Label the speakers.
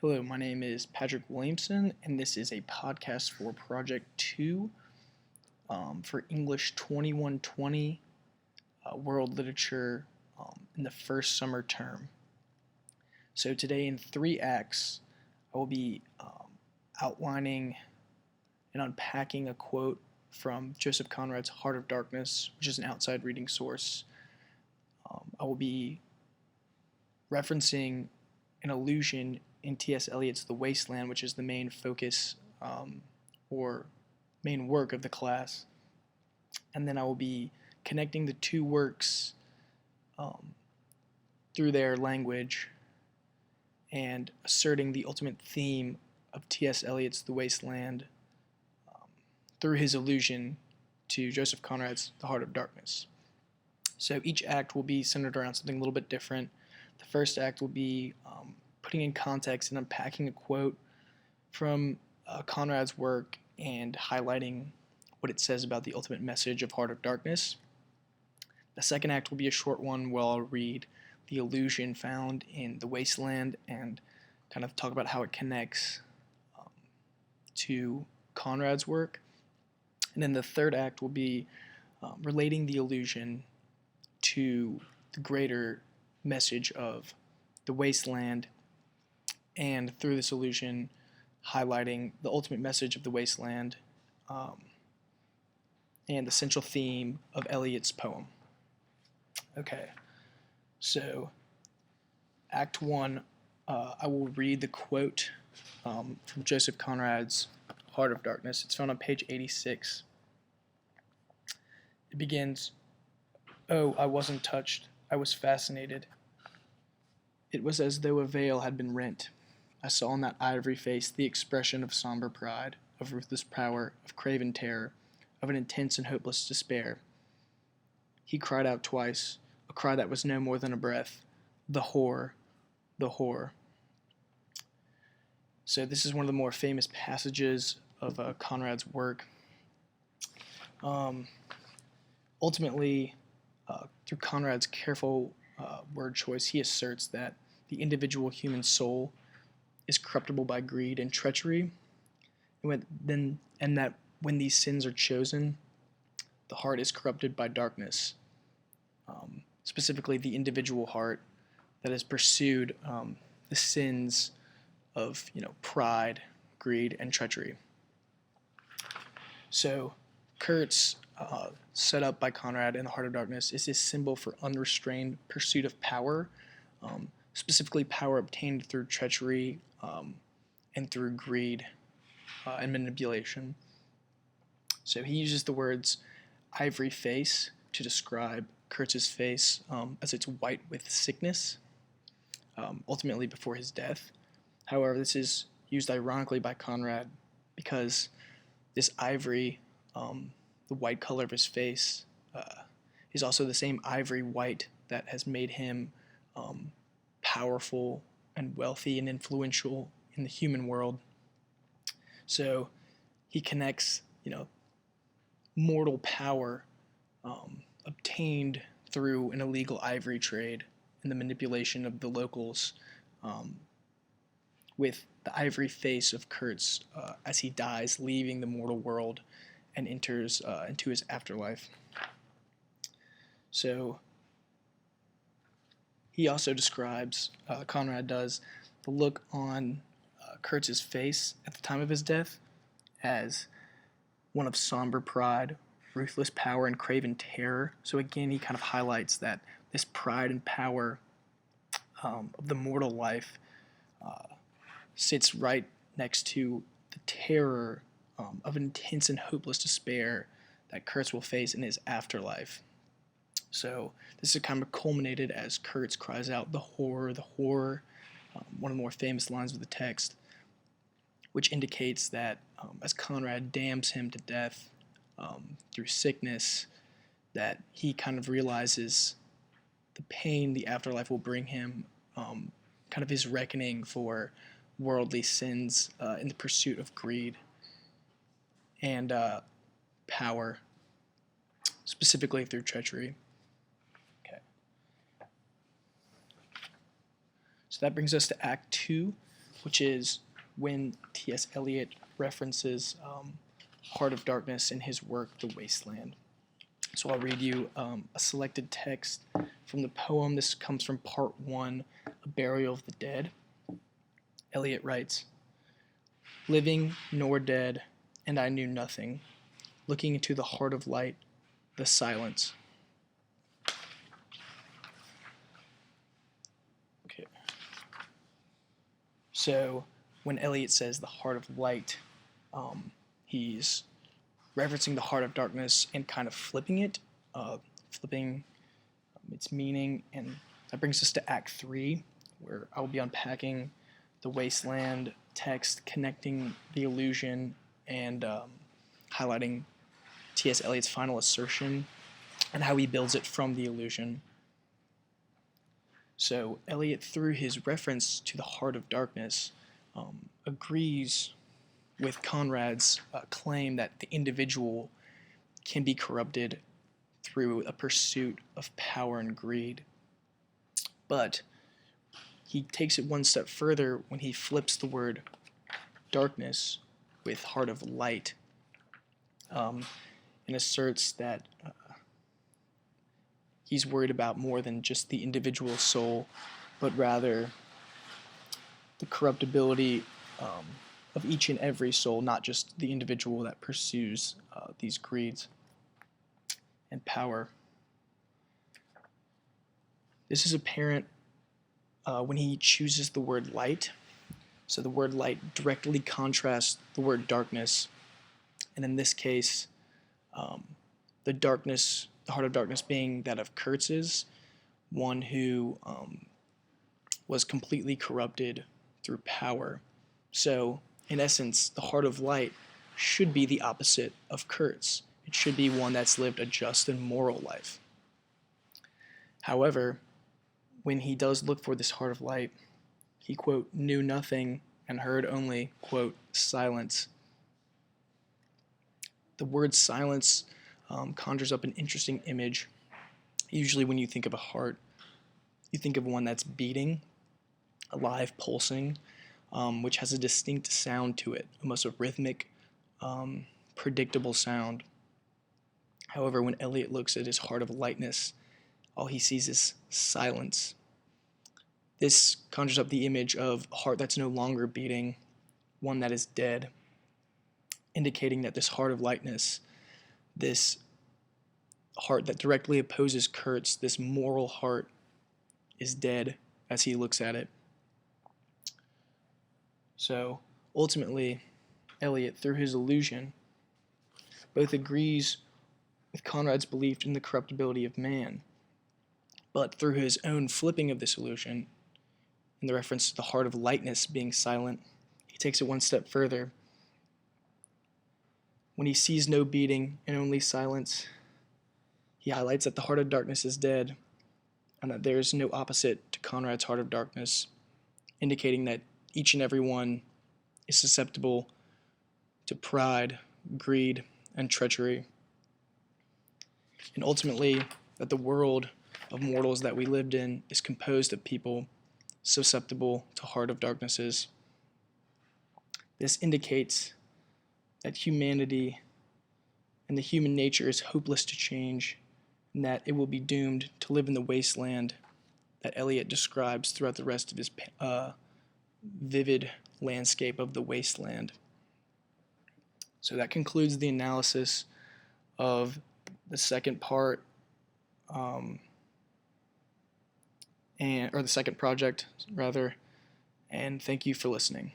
Speaker 1: Hello, my name is Patrick Williamson, and this is a podcast for Project 2 for English 2120 World Literature in the first summer term. So today in 3 acts, I will be outlining and unpacking a quote from Joseph Conrad's Heart of Darkness, which is an outside reading source. I will be referencing an allusion in T.S. Eliot's The Wasteland, which is the main focus or main work of the class. And then I will be connecting the two works through their language and asserting the ultimate theme of T.S. Eliot's The Wasteland through his allusion to Joseph Conrad's The Heart of Darkness. So each act will be centered around something a little bit different. The first act will be putting in context and unpacking a quote from Conrad's work and highlighting what it says about the ultimate message of Heart of Darkness. The second act will be a short one where I'll read the allusion found in The Wasteland and kind of talk about how it connects to Conrad's work. And then the third act will be relating the allusion to the greater message of The Wasteland, and through this allusion highlighting the ultimate message of The Wasteland and the central theme of Eliot's poem. Okay, so Act 1, I will read the quote from Joseph Conrad's Heart of Darkness. It's found on page 86. It begins, "Oh, I wasn't touched. I was fascinated. It was as though a veil had been rent. I saw in that ivory face the expression of somber pride, of ruthless power, of craven terror, of an intense and hopeless despair. He cried out twice, a cry that was no more than a breath, 'The horror, the horror.'" So this is one of the more famous passages of Conrad's work. Ultimately, through Conrad's careful word choice, he asserts that the individual human soul is corruptible by greed and treachery, and that when these sins are chosen, the heart is corrupted by darkness, specifically the individual heart that has pursued the sins of pride, greed, and treachery. So Kurtz, set up by Conrad in The Heart of Darkness, is this symbol for unrestrained pursuit of power, specifically power obtained through treachery and through greed and manipulation. So he uses the words ivory face to describe Kurtz's face as it's white with sickness, ultimately before his death. However, this is used ironically by Conrad because this ivory, the white color of his face, is also the same ivory white that has made him powerful and wealthy and influential in the human world. So he connects, mortal power obtained through an illegal ivory trade and the manipulation of the locals with the ivory face of Kurtz as he dies, leaving the mortal world and enters into his afterlife. So he also describes, Conrad does, the look on Kurtz's face at the time of his death as one of somber pride, ruthless power, and craven terror. So again, he kind of highlights that this pride and power of the mortal life sits right next to the terror of intense and hopeless despair that Kurtz will face in his afterlife. So this is kind of culminated as Kurtz cries out, "The horror, the horror," one of the more famous lines of the text, which indicates that as Conrad damns him to death through sickness, that he kind of realizes the pain the afterlife will bring him, kind of his reckoning for worldly sins in the pursuit of greed and power, specifically through treachery. Okay. So that brings us to Act 2. which is when T.S. Eliot references Heart of Darkness in his work, The Wasteland. So I'll read you a selected text from the poem. This comes from part 1, A Burial of the Dead. Eliot writes, "Living nor dead, and I knew nothing, looking into the heart of light, the silence." Okay. So when Eliot says the heart of light, he's referencing the heart of darkness and kind of flipping its meaning. And that brings us to Act 3, where I will be unpacking the Wasteland text, connecting the illusion, and highlighting T.S. Eliot's final assertion and how he builds it from the illusion. So Eliot, through his reference to the heart of darkness, agrees with Conrad's claim that the individual can be corrupted through a pursuit of power and greed. But he takes it one step further when he flips the word darkness with heart of light, and asserts that he's worried about more than just the individual soul, but rather the corruptibility of each and every soul, not just the individual that pursues these greeds and power. This is apparent when he chooses the word light. So the word light directly contrasts the word darkness, and in this case, the heart of darkness being that of Kurtz's, one who was completely corrupted through power. So, in essence, the heart of light should be the opposite of Kurtz. It should be one that's lived a just and moral life. However, when he does look for this heart of light, he, quote, knew nothing and heard only, quote, silence. The word silence conjures up an interesting image. Usually when you think of a heart, you think of one that's beating, alive, pulsing, which has a distinct sound to it, almost a rhythmic, predictable sound. However, when Eliot looks at his heart of lightness, all he sees is silence. This conjures up the image of a heart that's no longer beating, one that is dead, indicating that this heart of lightness, this heart that directly opposes Kurtz, this moral heart, is dead as he looks at it. So, ultimately, Eliot, through his illusion, both agrees with Conrad's belief in the corruptibility of man, but through his own flipping of this illusion, in the reference to the heart of lightness being silent, he takes it one step further. When he sees no beating and only silence, he highlights that the heart of darkness is dead, and that there is no opposite to Conrad's heart of darkness, indicating that each and every one is susceptible to pride, greed, and treachery. And ultimately, that the world of mortals that we lived in is composed of people susceptible to heart of darknesses. This indicates that humanity and the human nature is hopeless to change, and that it will be doomed to live in the wasteland that Eliot describes throughout the rest of his vivid landscape of the wasteland. So that concludes the analysis of the second part, or the second project, rather, and thank you for listening.